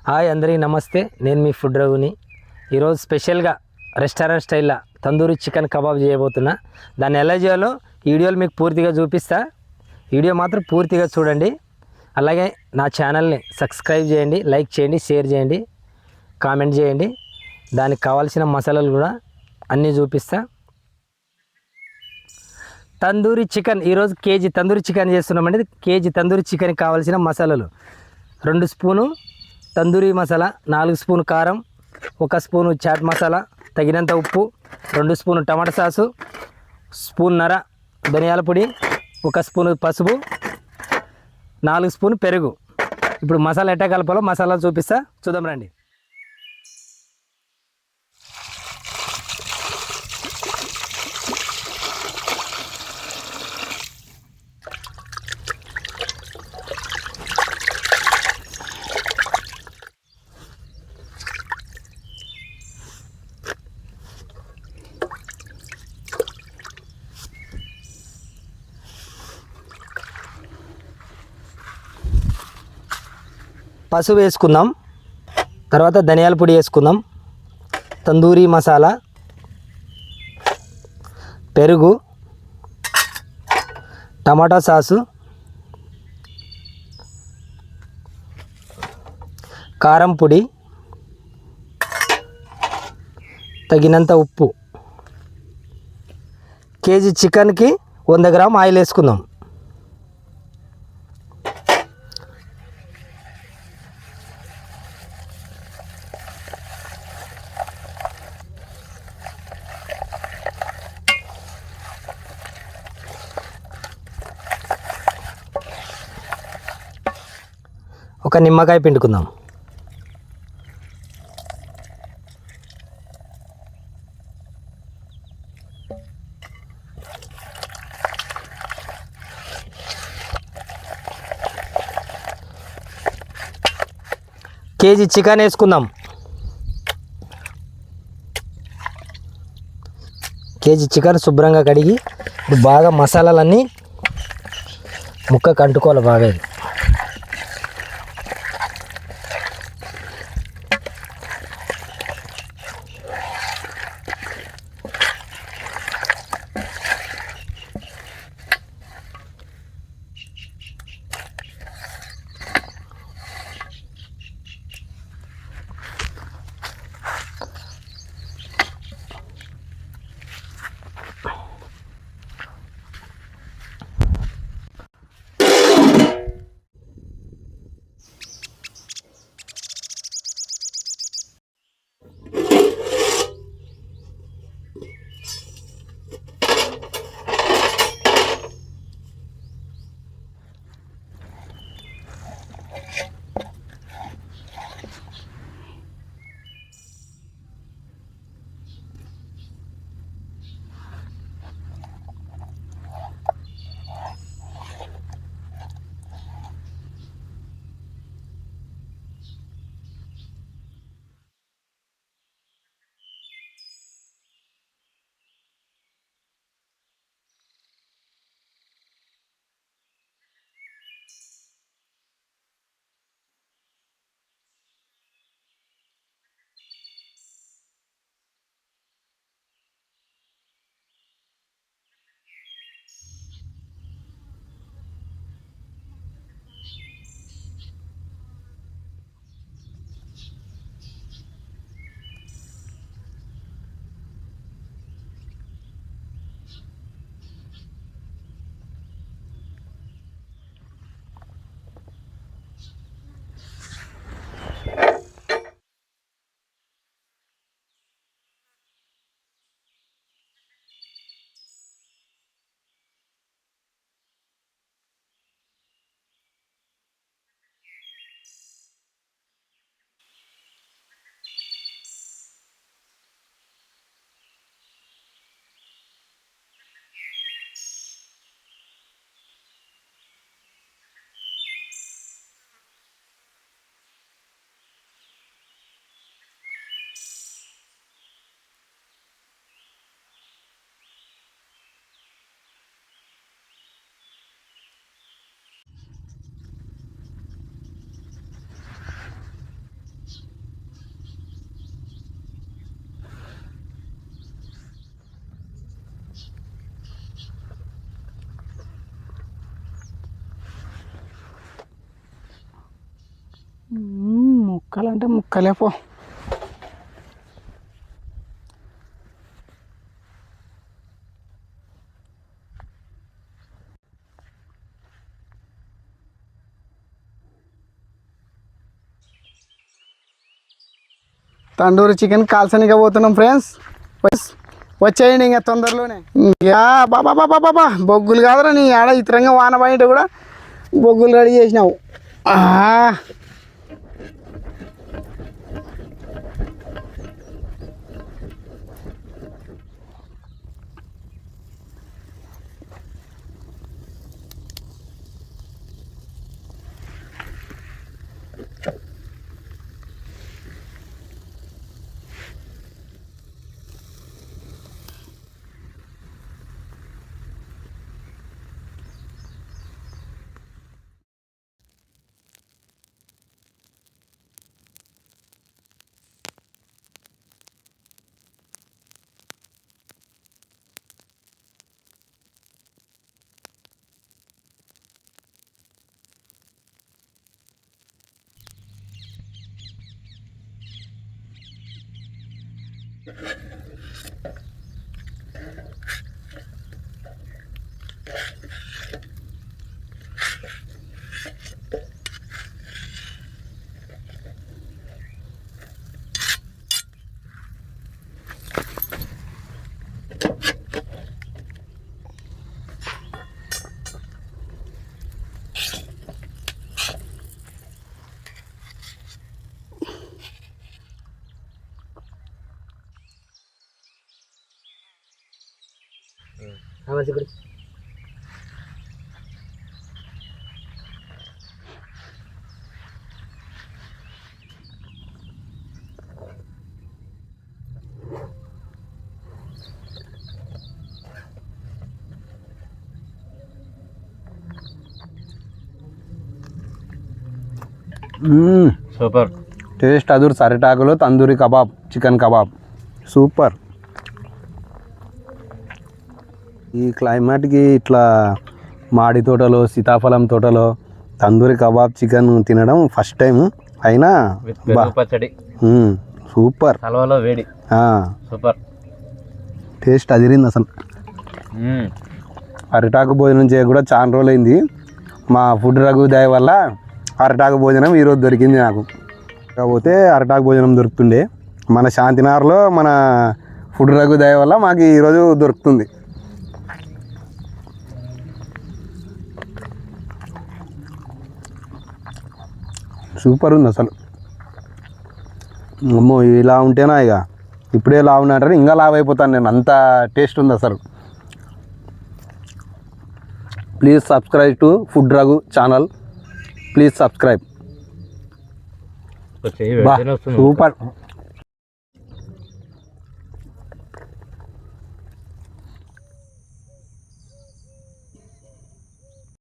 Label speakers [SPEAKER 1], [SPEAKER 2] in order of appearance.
[SPEAKER 1] Hi అందరికీ నమస్తే. నేను మీ ఫుడ్ రఘుని. ఈరోజు స్పెషల్గా రెస్టారెంట్ స్టైల్లో తందూరి చికెన్ కబాబ్ చేయబోతున్నా. దాన్ని ఎలా చేయాలో వీడియోలు మీకు పూర్తిగా చూపిస్తా. వీడియో మాత్రం పూర్తిగా చూడండి. అలాగే నా ఛానల్ని సబ్స్క్రైబ్ చేయండి, లైక్ చేయండి, షేర్ చేయండి, కామెంట్ చేయండి. దానికి కావాల్సిన మసాలాలు కూడా అన్నీ చూపిస్తా. తందూరి చికెన్ ఈరోజు కేజీ తందూరి చికెన్ చేస్తున్నామండి. కేజీ తందూరి చికెన్కి కావాల్సిన మసాలాలు: 2 స్పూను తందూరి మసాలా, 4 స్పూను కారం, 1 స్పూను చాట్ మసాలా, తగినంత ఉప్పు, 2 స్పూను టమాటా సాసు, స్పూన్నర ధనియాల పొడి, 1 స్పూను పసుపు, 4 స్పూను పెరుగు. ఇప్పుడు మసాలా ఎట్టా కలపాలో మసాలా చూపిస్తా, చూద్దాం రండి. పసుపు వేసుకుందాం, తర్వాత ధనియాల పొడి వేసుకుందాం, తందూరి మసాలా, పెరుగు, టమాటా సాసు, కారం పొడి, తగినంత ఉప్పు. కేజీ చికెన్కి 100 గ్రామ్ ఆయిల్ వేసుకుందాం. ఒక నిమ్మకాయ పిండుకుందాం. కేజీ చికెన్ వేసుకుందాం. కేజీ చికెన్ శుభ్రంగా కడిగి బాగా మసాలాలన్నీ ముక్కకు అంటుకోవాలి బాగా.
[SPEAKER 2] ముక్కలంటే ముక్కలే పో. తండూరి చికెన్ కాల్సనిగా పోతున్నాం ఫ్రెండ్స్. వచ్చేయండి ఇంకా తొందరలోనే. బాబా బాబా బాబా బొగ్గులు కాదురా నీ ఆడ ఇతరంగా వాన బయట కూడా బొగ్గులు రెడీ చేసినావు.
[SPEAKER 3] సూపర్
[SPEAKER 2] టేస్ట్ అదురు. అరిటాకులో tandoori kebab, chicken kebab super. ఈ క్లైమేట్కి ఇట్లా మాడి తోటలో, సీతాఫలం తోటలో తందూరి కబాబ్ చికెన్ తినడం ఫస్ట్ టైం. అయినా
[SPEAKER 3] పచ్చడి
[SPEAKER 2] సూపర్.
[SPEAKER 3] హల్వాలో వేడి సూపర్.
[SPEAKER 2] టేస్ట్ అదిరింది అసలు. అరిటాకు భోజనం చేయ కూడా చాలా రోజులైంది. మా ఫుడ్ రఘు దయ వల్ల అరిటాకు భోజనం ఈరోజు దొరికింది నాకు. కాకపోతే అరిటాకు భోజనం దొరుకుతుండే మన శాంతినగర్లో. మన ఫుడ్ రఘు దయ వల్ల మాకు ఈరోజు దొరుకుతుంది. సూపర్ ఉంది అసలు. అమ్మో ఇలా ఉంటేనా ఇక ఇప్పుడే లావు ఉన్నాంటారు, ఇంకా లావు అయిపోతాను నేను, అంత టేస్ట్ ఉంది అసలు. Please subscribe to food Raghu channel. Please subscribe.
[SPEAKER 3] Super.